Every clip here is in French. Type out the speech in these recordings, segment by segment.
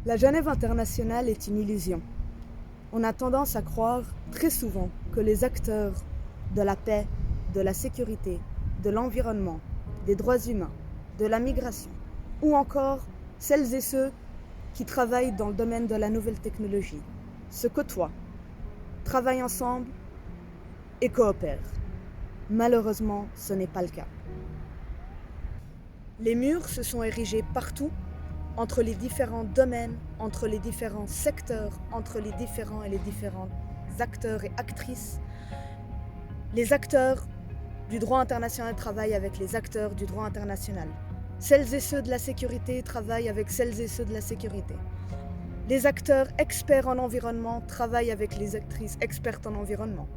La Genève internationale est une illusion. On a tendance à croire très souvent que les acteurs de la paix, de la sécurité, de l'environnement, des droits humains, de la migration, ou encore celles et ceux qui travaillent dans le domaine de la nouvelle technologie, se côtoient, travaillent ensemble et coopèrent. Malheureusement, ce n'est pas le cas. Les murs se sont érigés partout, entre les différents domaines, entre les différents secteurs, entre les différents et les différents acteurs et actrices. Les acteurs du droit international travaillent avec les acteurs du droit international. Celles et ceux de la sécurité travaillent avec celles et ceux de la sécurité. Les acteurs experts en environnement travaillent avec les actrices expertes en environnement.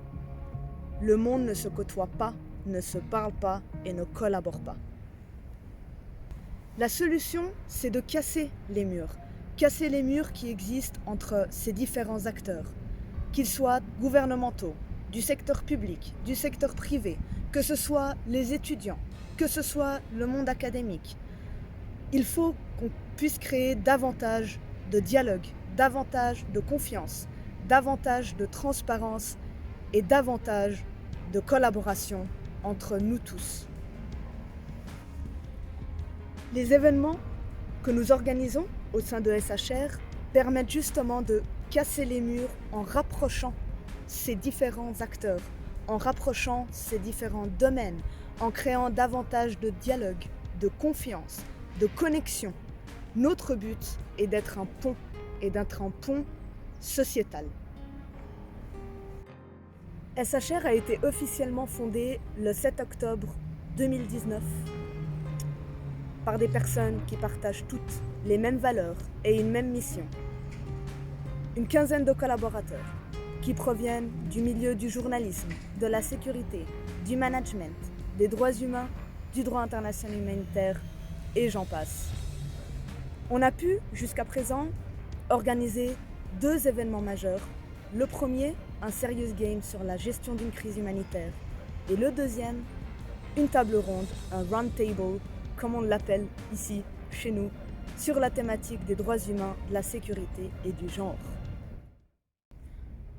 Le monde ne se côtoie pas, ne se parle pas et ne collabore pas. La solution, c'est de casser les murs qui existent entre ces différents acteurs, qu'ils soient gouvernementaux, du secteur public, du secteur privé, que ce soit les étudiants, que ce soit le monde académique. Il faut qu'on puisse créer davantage de dialogue, davantage de confiance, davantage de transparence et davantage de collaboration entre nous tous. Les événements que nous organisons au sein de SHR permettent justement de casser les murs en rapprochant ces différents acteurs, en rapprochant ces différents domaines, en créant davantage de dialogue, de confiance, de connexion. Notre but est d'être un pont et d'être un pont sociétal. SHR a été officiellement fondé le 7 octobre 2019 par des personnes qui partagent toutes les mêmes valeurs et une même mission. Une quinzaine de collaborateurs qui proviennent du milieu du journalisme, de la sécurité, du management, des droits humains, du droit international humanitaire et j'en passe. On a pu, jusqu'à présent, organiser 2 événements majeurs. Le premier, un serious game sur la gestion d'une crise humanitaire. Et le deuxième, une table ronde, un round table, comme on l'appelle ici, chez nous, sur la thématique des droits humains, de la sécurité et du genre.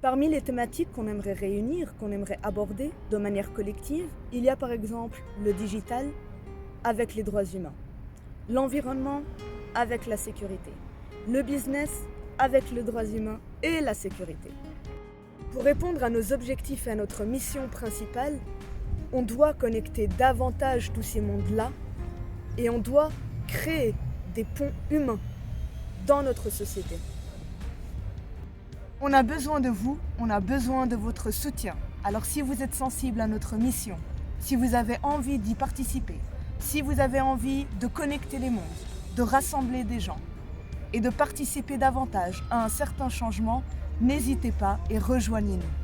Parmi les thématiques qu'on aimerait réunir, qu'on aimerait aborder de manière collective, il y a par exemple le digital avec les droits humains, l'environnement avec la sécurité, le business avec les droits humains et la sécurité. Pour répondre à nos objectifs et à notre mission principale, on doit connecter davantage tous ces mondes-là et on doit créer des ponts humains dans notre société. On a besoin de vous, on a besoin de votre soutien. Alors si vous êtes sensible à notre mission, si vous avez envie d'y participer, si vous avez envie de connecter les mondes, de rassembler des gens et de participer davantage à un certain changement, n'hésitez pas et rejoignez-nous.